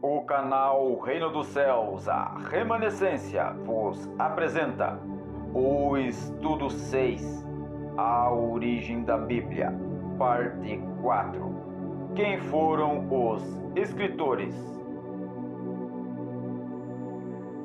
O canal Reino dos Céus, a Remanescência, vos apresenta o Estudo 6, a origem da Bíblia, parte 4. Quem foram os escritores?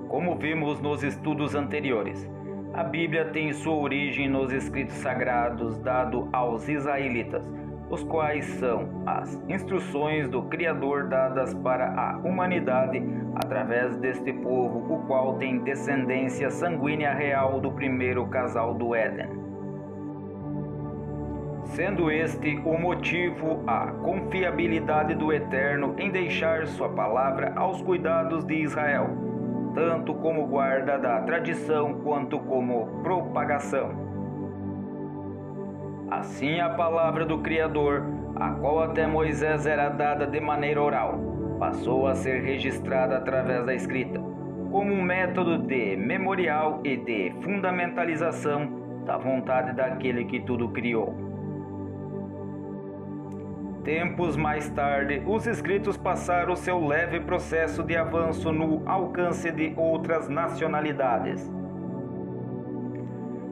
Como vimos nos estudos anteriores, a Bíblia tem sua origem nos escritos sagrados dados aos israelitas, os quais são as instruções do Criador dadas para a humanidade através deste povo, o qual tem descendência sanguínea real do primeiro casal do Éden. Sendo este o motivo a confiabilidade do Eterno em deixar sua palavra aos cuidados de Israel, tanto como guarda da tradição quanto como propagação. Assim, a palavra do Criador, a qual até Moisés era dada de maneira oral, passou a ser registrada através da escrita, como um método de memorial e de fundamentalização da vontade daquele que tudo criou. Tempos mais tarde, os escritos passaram seu leve processo de avanço no alcance de outras nacionalidades.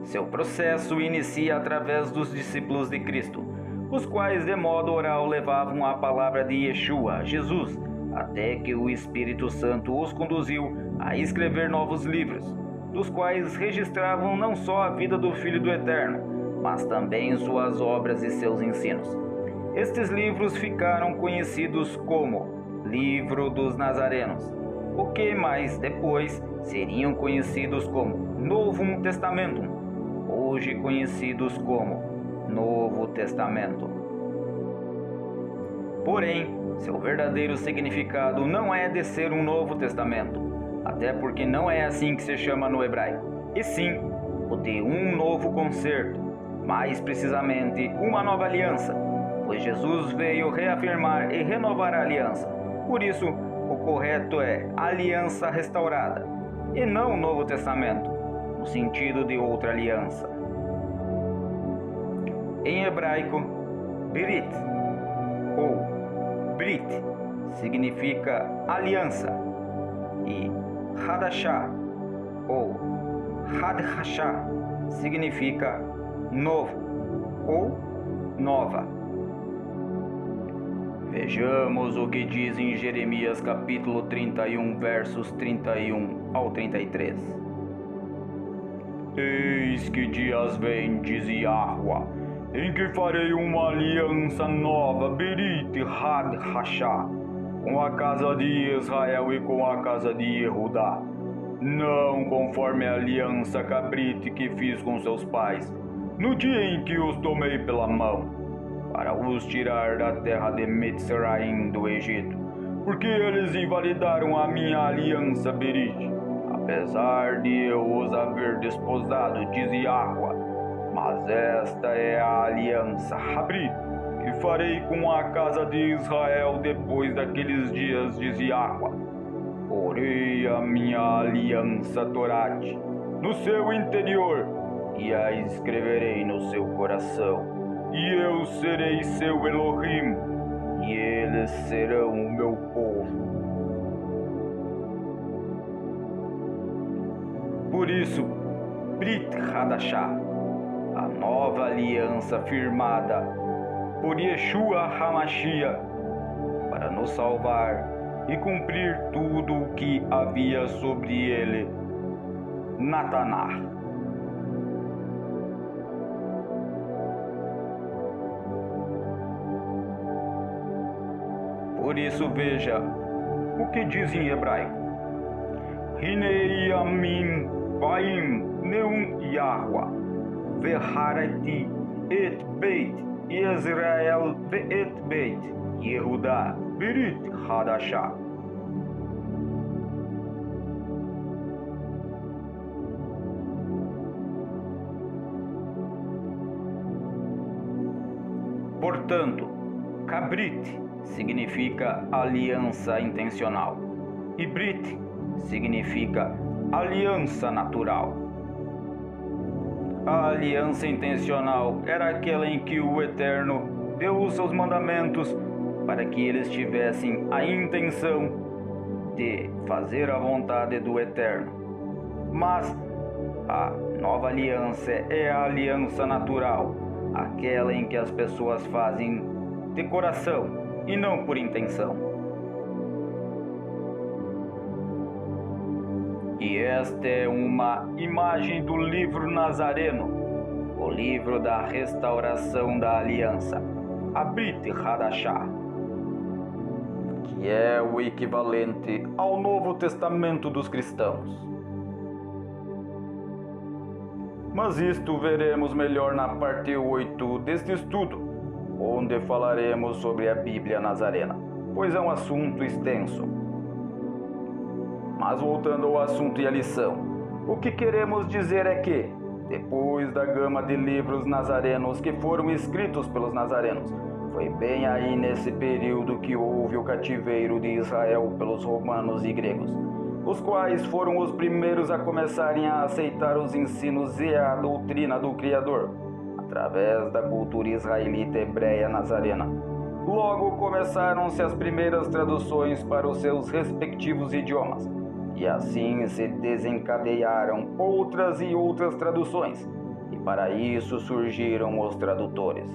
Seu processo inicia através dos discípulos de Cristo, os quais de modo oral levavam a palavra de Yeshua, Jesus, até que o Espírito Santo os conduziu a escrever novos livros, dos quais registravam não só a vida do Filho do Eterno, mas também suas obras e seus ensinos. Estes livros ficaram conhecidos como Livro dos Nazarenos, o que mais depois seriam conhecidos como Novo Testamento, hoje conhecidos como Novo Testamento. Porém, seu verdadeiro significado não é de ser um Novo Testamento, até porque não é assim que se chama no hebraico, e sim o de um novo concerto, mais precisamente uma nova aliança, pois Jesus veio reafirmar e renovar a aliança. Por isso, o correto é aliança restaurada, e não o Novo Testamento, no sentido de outra aliança. Em hebraico, Brit ou Brit significa aliança, e Hadashah ou Hadashah significa novo ou nova. Vejamos o que diz em Jeremias capítulo 31, versos 31 ao 33. Eis que dias vem, diz Yahuwah, em que farei uma aliança nova, Berit Hadashah, com a casa de Israel e com a casa de Yehudá, não conforme a aliança cabrite que fiz com seus pais, no dia em que os tomei pela mão, para os tirar da terra de Mitzraim do Egito, porque eles invalidaram a minha aliança Berit, apesar de eu os haver desposado, diz Yahuwah. Mas esta é a aliança Habrit, que farei com a casa de Israel depois daqueles dias, diz Yahuwah. Porei a minha aliança Torat no seu interior, e a escreverei no seu coração. E eu serei seu Elohim, e eles serão o meu povo. Por isso, Brit Hadashah, a nova aliança firmada por Yeshua HaMashiach, para nos salvar e cumprir tudo o que havia sobre ele na Tanakh. Por isso veja o que diz em hebraico. Hinei Yamin Baim Neum Yahuwah Veharati et Beit Israel Ve'et Beit Yehudá Berit Hadashah. Portanto, Kabrit significa aliança intencional, e Brit significa aliança natural. A aliança intencional era aquela em que o Eterno deu os seus mandamentos para que eles tivessem a intenção de fazer a vontade do Eterno. Mas a nova aliança é a aliança natural, aquela em que as pessoas fazem de coração e não por intenção. E esta é uma imagem do livro Nazareno, o livro da restauração da aliança, a Brit Hadashah, que é o equivalente ao Novo Testamento dos cristãos. Mas isto veremos melhor na parte 8 deste estudo, onde falaremos sobre a Bíblia Nazarena, pois é um assunto extenso. Mas voltando ao assunto e à lição, o que queremos dizer é que, depois da gama de livros nazarenos que foram escritos pelos nazarenos, foi bem aí nesse período que houve o cativeiro de Israel pelos romanos e gregos, os quais foram os primeiros a começarem a aceitar os ensinos e a doutrina do Criador, através da cultura israelita hebreia nazarena. Logo começaram-se as primeiras traduções para os seus respectivos idiomas, e assim se desencadearam outras e outras traduções, e para isso surgiram os tradutores.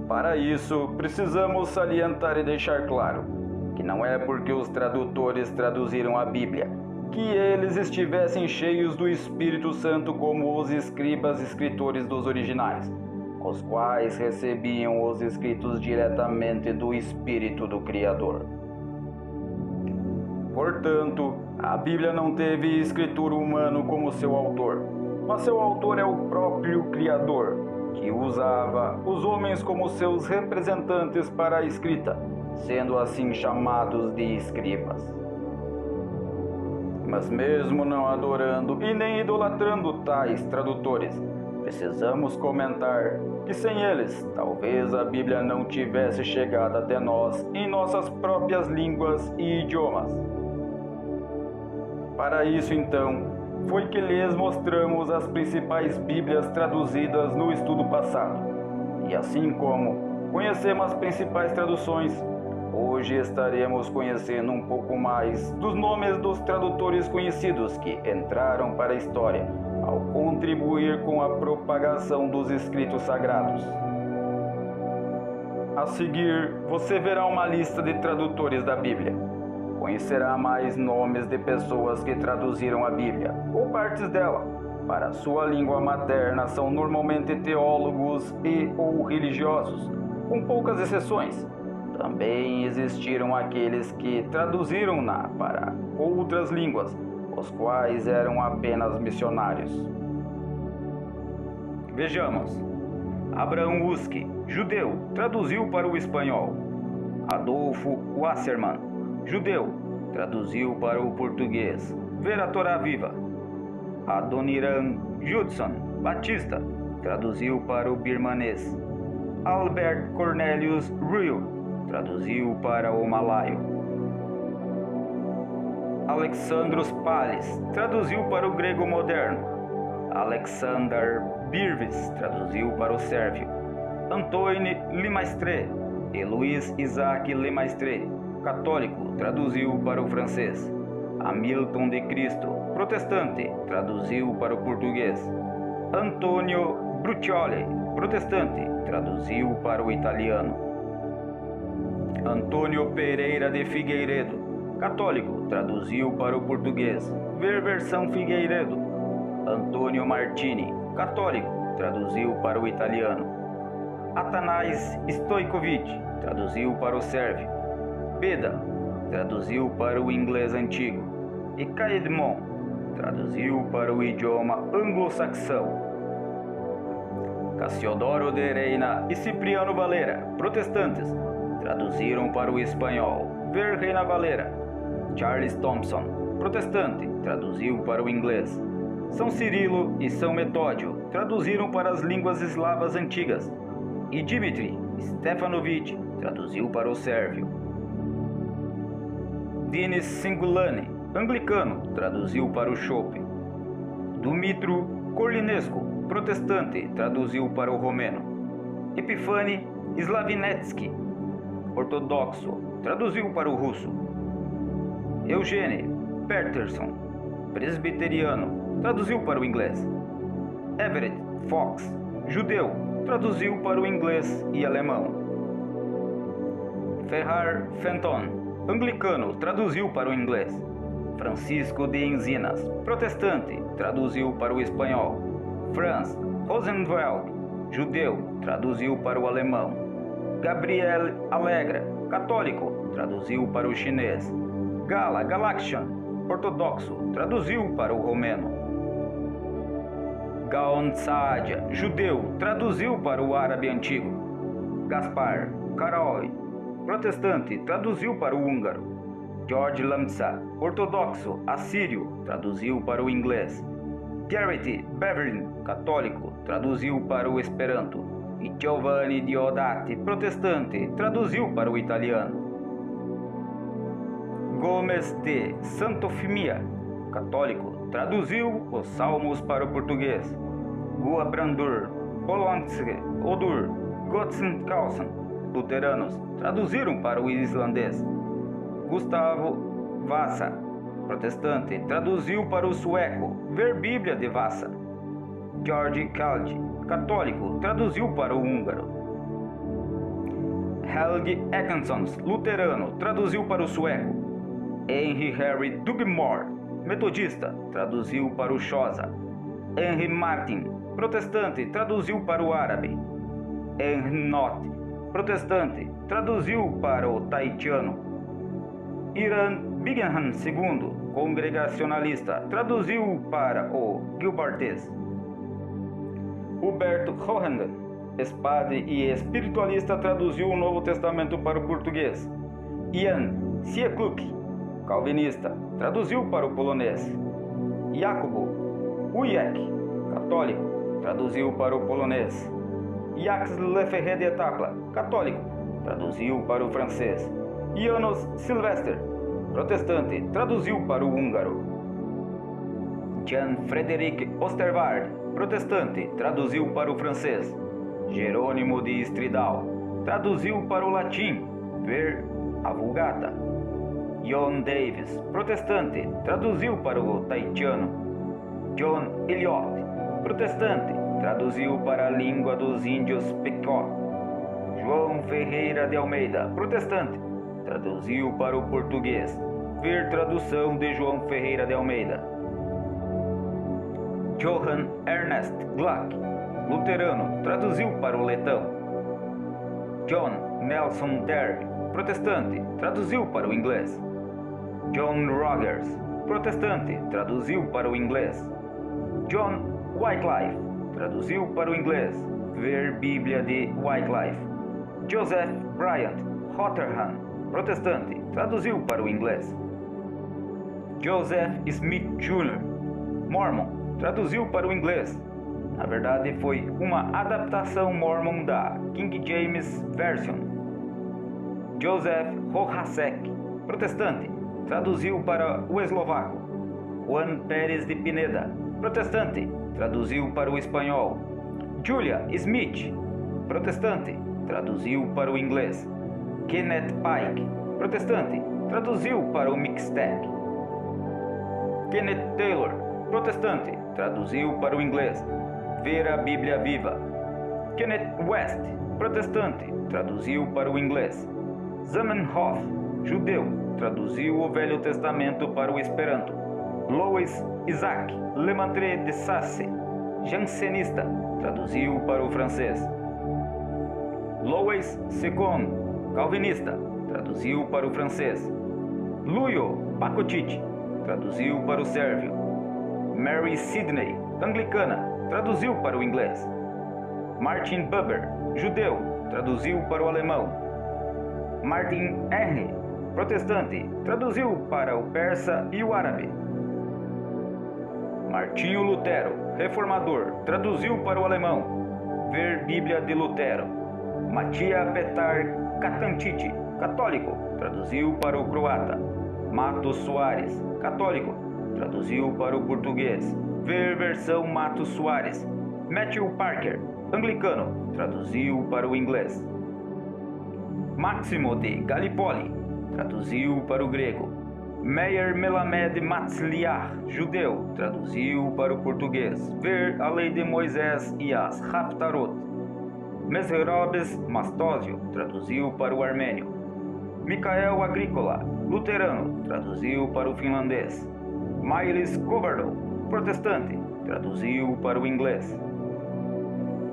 Para isso, precisamos salientar e deixar claro que não é porque os tradutores traduziram a Bíblia que eles estivessem cheios do Espírito Santo como os escribas escritores dos originais, os quais recebiam os escritos diretamente do Espírito do Criador. Portanto, a Bíblia não teve escritor humano como seu autor, mas seu autor é o próprio Criador, que usava os homens como seus representantes para a escrita, sendo assim chamados de escribas. Mas mesmo não adorando e nem idolatrando tais tradutores, precisamos comentar que sem eles, talvez a Bíblia não tivesse chegado até nós em nossas próprias línguas e idiomas. Para isso, então, foi que lhes mostramos as principais Bíblias traduzidas no estudo passado. E assim como conhecemos as principais traduções, hoje estaremos conhecendo um pouco mais dos nomes dos tradutores conhecidos que entraram para a história ao contribuir com a propagação dos escritos sagrados. A seguir, você verá uma lista de tradutores da Bíblia. Conhecerá mais nomes de pessoas que traduziram a Bíblia, ou partes dela, para sua língua materna. São normalmente teólogos e ou religiosos, com poucas exceções. Também existiram aqueles que traduziram-na para outras línguas, os quais eram apenas missionários. Vejamos. Abraham Uski, judeu, traduziu para o espanhol. Adolfo Wasserman, judeu, traduziu para o português. Ver a Torá Viva. Adoniran Judson Batista, traduziu para o birmanês. Albert Cornelius Ryle, traduziu para o malaio. Alexandros Pales, traduziu para o grego moderno. Alexander Birvis, traduziu para o sérvio. Antoine Lemaistre e Luiz Isaac Lemaistre, católico, traduziu para o francês. Hamilton de Cristo, protestante, traduziu para o português. Antônio Brucioli, protestante, traduziu para o italiano. Antônio Pereira de Figueiredo, católico, traduziu para o português. Ver versão Figueiredo. Antônio Martini, católico, traduziu para o italiano. Atanás Stojkovic, traduziu para o sérvio. Beda, traduziu para o inglês antigo. E Caedmon, traduziu para o idioma anglo-saxão. Cassiodoro de Reina e Cipriano Valera, protestantes, traduziram para o espanhol. Ver Reina Valera. Charles Thompson, protestante, traduziu para o inglês. São Cirilo e São Metódio traduziram para as línguas eslavas antigas. E Dmitri Stefanovic traduziu para o sérvio. Dinis Singulani, anglicano, traduziu para o chope. Dumitru Korlinescu, protestante, traduziu para o romeno. Epifani Slavinetsky, ortodoxo, traduziu para o russo. Eugene Peterson, presbiteriano, traduziu para o inglês. Everett Fox, judeu, traduziu para o inglês e alemão. Ferrar Fenton, anglicano, traduziu para o inglês. Francisco de Enzinas, protestante, traduziu para o espanhol. Franz Rosenwald, judeu, traduziu para o alemão. Gabriel Alegra, católico, traduziu para o chinês. Gala Galaxian, ortodoxo, traduziu para o romeno. Gaon Saadia, judeu, traduziu para o árabe antigo. Gaspar Karaoy, protestante, traduziu para o húngaro. George Lamsa, ortodoxo, assírio, traduziu para o inglês. Garrett Beverley, católico, traduziu para o esperanto. E Giovanni Diodati, protestante, traduziu para o italiano. Gomes de Santofimia, católico, traduziu os salmos para o português. Gua Brandur, Polonske, Odur, Godsenskausen, luteranos, traduziram para o islandês. Gustavo Vasa, protestante, traduziu para o sueco. Ver Bíblia de Vasa. George Caldi, católico, traduziu para o húngaro. Helge Ekensons, luterano, traduziu para o sueco. Henry Harry Dugmore, metodista, traduziu para o Xhosa. Henry Martin, protestante, traduziu para o árabe. Henry Knott, protestante, traduziu para o taitiano. Iran Bingham II, congregacionalista, traduziu para o gilbertês. Huberto Hohendan, padre e espiritualista, traduziu o Novo Testamento para o português. Jan Siekluk, calvinista, traduziu para o polonês. Jacobo Ujek, católico, traduziu para o polonês. Jacques Leferré de Etapla, católico, traduziu para o francês. Janos Sylvester, protestante, traduziu para o húngaro. Jan Frederick Osterwald, protestante, traduziu para o francês. Jerônimo de Stridal, traduziu para o latim. Ver a Vulgata. John Davis, protestante, traduziu para o taitiano. John Eliot, protestante, traduziu para a língua dos índios Pequot. João Ferreira de Almeida, protestante, traduziu para o português. Ver tradução de João Ferreira de Almeida. Johann Ernest Gluck, luterano, traduziu para o letão. John Nelson Darby, protestante, traduziu para o inglês. John Rogers, protestante, traduziu para o inglês. John Wycliffe, traduziu para o inglês. Ver Bíblia de Wycliffe. Joseph Bryant Rotherham, protestante, traduziu para o inglês. Joseph Smith Jr., mormon, traduziu para o inglês. Na verdade, foi uma adaptação mormon da King James Version. Joseph Rohacek, protestante, traduziu para o eslovaco. Juan Pérez de Pineda, protestante, traduziu para o espanhol. Julia Smith, protestante, traduziu para o inglês. Kenneth Pike, protestante, traduziu para o Mixtec. Kenneth Taylor, protestante, traduziu para o inglês. Ver a Bíblia Viva. Kenneth West, protestante, traduziu para o inglês. Zamenhof, judeu, traduziu o Velho Testamento para o esperanto. Louis Isaac Lemaitre de Sasse, jansenista, traduziu para o francês. Louis Segond, calvinista, traduziu para o francês. Luio Pacotit, traduziu para o sérvio. Mary Sidney, anglicana, traduziu para o inglês. Martin Buber, judeu, traduziu para o alemão. Martin Henry, protestante, traduziu para o persa e o árabe. Martinho Lutero, reformador, traduziu para o alemão. Ver Bíblia de Lutero. Matia Petar Katantiti, católico, traduziu para o croata. Matos Soares, católico, traduziu para o português. Ver versão Matos Soares. Matthew Parker, anglicano, traduziu para o inglês. Máximo de Gallipoli, traduziu para o grego. Meir Melamed Matzliach, judeu, traduziu para o português. Ver a lei de Moisés e as Haftarot. Mesrobes Mastósio, traduziu para o armênio. Micael Agrícola, luterano, traduziu para o finlandês. Miles Coverdow, protestante, traduziu para o inglês.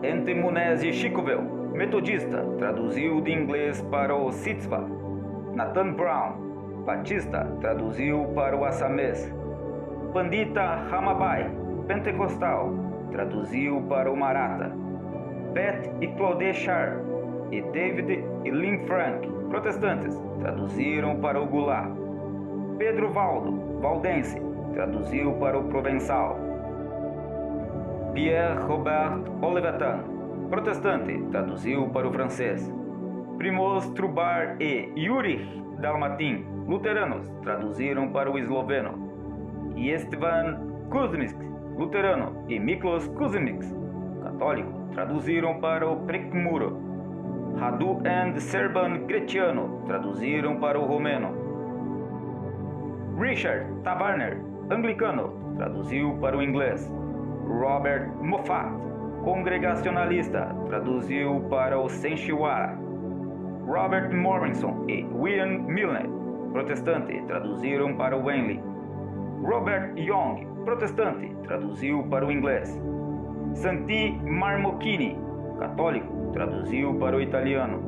Entemunese Chicovel, metodista, traduziu de inglês para o Sitzva. Nathan Brown, batista, traduziu para o assamês. Pandita Ramabai, pentecostal, traduziu para o Maratha. Beth e Claude Char e David e Lynn Frank, protestantes, traduziram para o Goulart. Pedro Valdo, valdense, traduziu para o provençal. Pierre Robert Olivetan, protestante, traduziu para o francês. Primoz Trubar e Yuri Dalmatin, luteranos, traduziram para o esloveno. Estevan Kuzmix, luterano, e Miklos Kuzmix, católico, traduziram para o prekmuro. Radu and Serban Greciano, traduziram para o romeno. Richard Taverner, anglicano, traduziu para o inglês. Robert Moffat, congregacionalista, traduziu para o Senchiwara. Robert Morrison e William Milner, protestante, traduziram para o Wenley. Robert Young, protestante, traduziu para o inglês. Santi Marmocchini, católico, traduziu para o italiano.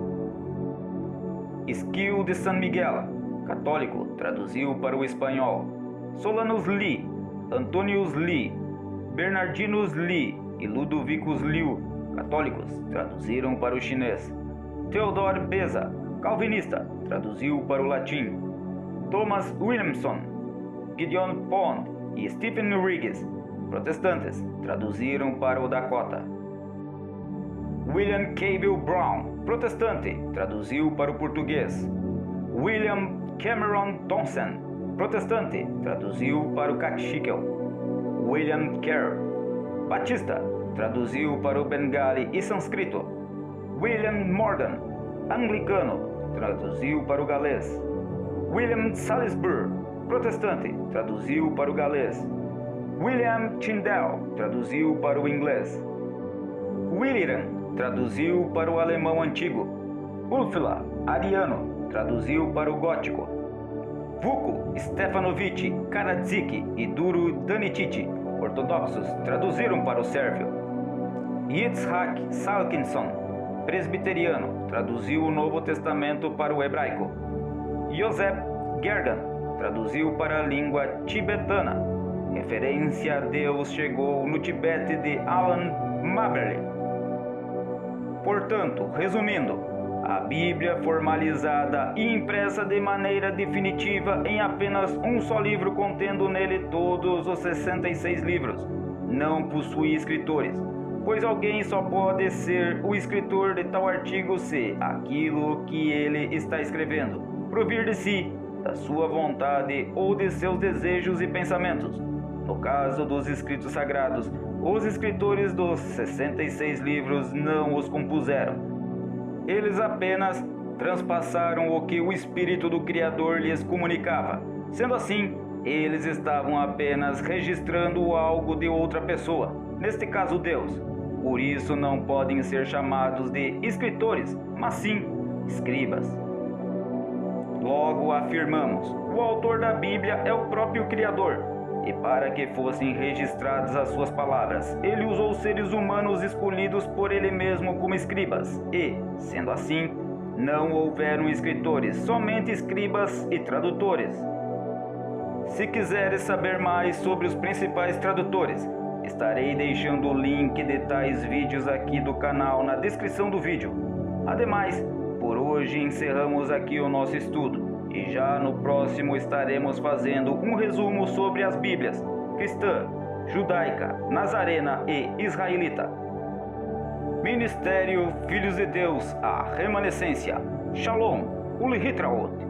Esquil de San Miguel, católico, traduziu para o espanhol. Solanus Lee, Antonius Lee, Bernardinus Lee e Ludovicus Liu, católicos, traduziram para o chinês. Theodore Beza, calvinista, traduziu para o latim. Thomas Williamson, Gideon Pond e Stephen Riggs, protestantes, traduziram para o Dakota. William Cable Brown, protestante, traduziu para o português. William Cameron Thompson, protestante, traduziu para o Caxiquel. William Kerr, batista, traduziu para o bengali e sânscrito. William Morgan, anglicano, traduziu para o galês. William Salisbury, protestante, traduziu para o galês. William Tyndale, traduziu para o inglês. William, traduziu para o alemão antigo. Ulfila, ariano, traduziu para o gótico. Vuko Stefanovic Karadzic e Duro Danicic, ortodoxos, traduziram para o sérvio. Yitzhak Salkinson, presbiteriano, traduziu o Novo Testamento para o hebraico. Joseph Gergan, traduziu para a língua tibetana. Referência a Deus chegou no Tibete de Alan Maberly. Portanto, resumindo, a Bíblia formalizada e impressa de maneira definitiva em apenas um só livro, contendo nele todos os 66 livros, não possui escritores, pois alguém só pode ser o escritor de tal artigo se aquilo que ele está escrevendo provir de si, da sua vontade ou de seus desejos e pensamentos. No caso dos escritos sagrados, os escritores dos 66 livros não os compuseram. Eles apenas transpassaram o que o Espírito do Criador lhes comunicava. Sendo assim, eles estavam apenas registrando algo de outra pessoa, neste caso Deus. Por isso não podem ser chamados de escritores, mas sim escribas. Logo afirmamos, o autor da Bíblia é o próprio Criador. E para que fossem registradas as suas palavras, ele usou seres humanos escolhidos por ele mesmo como escribas. E, sendo assim, não houveram escritores, somente escribas e tradutores. Se quiseres saber mais sobre os principais tradutores, estarei deixando o link de tais vídeos aqui do canal na descrição do vídeo. Ademais, por hoje encerramos aqui o nosso estudo. E já no próximo estaremos fazendo um resumo sobre as Bíblias cristã, judaica, nazarena e israelita. Ministério Filhos de Deus, a remanescência. Shalom, Ulritraot.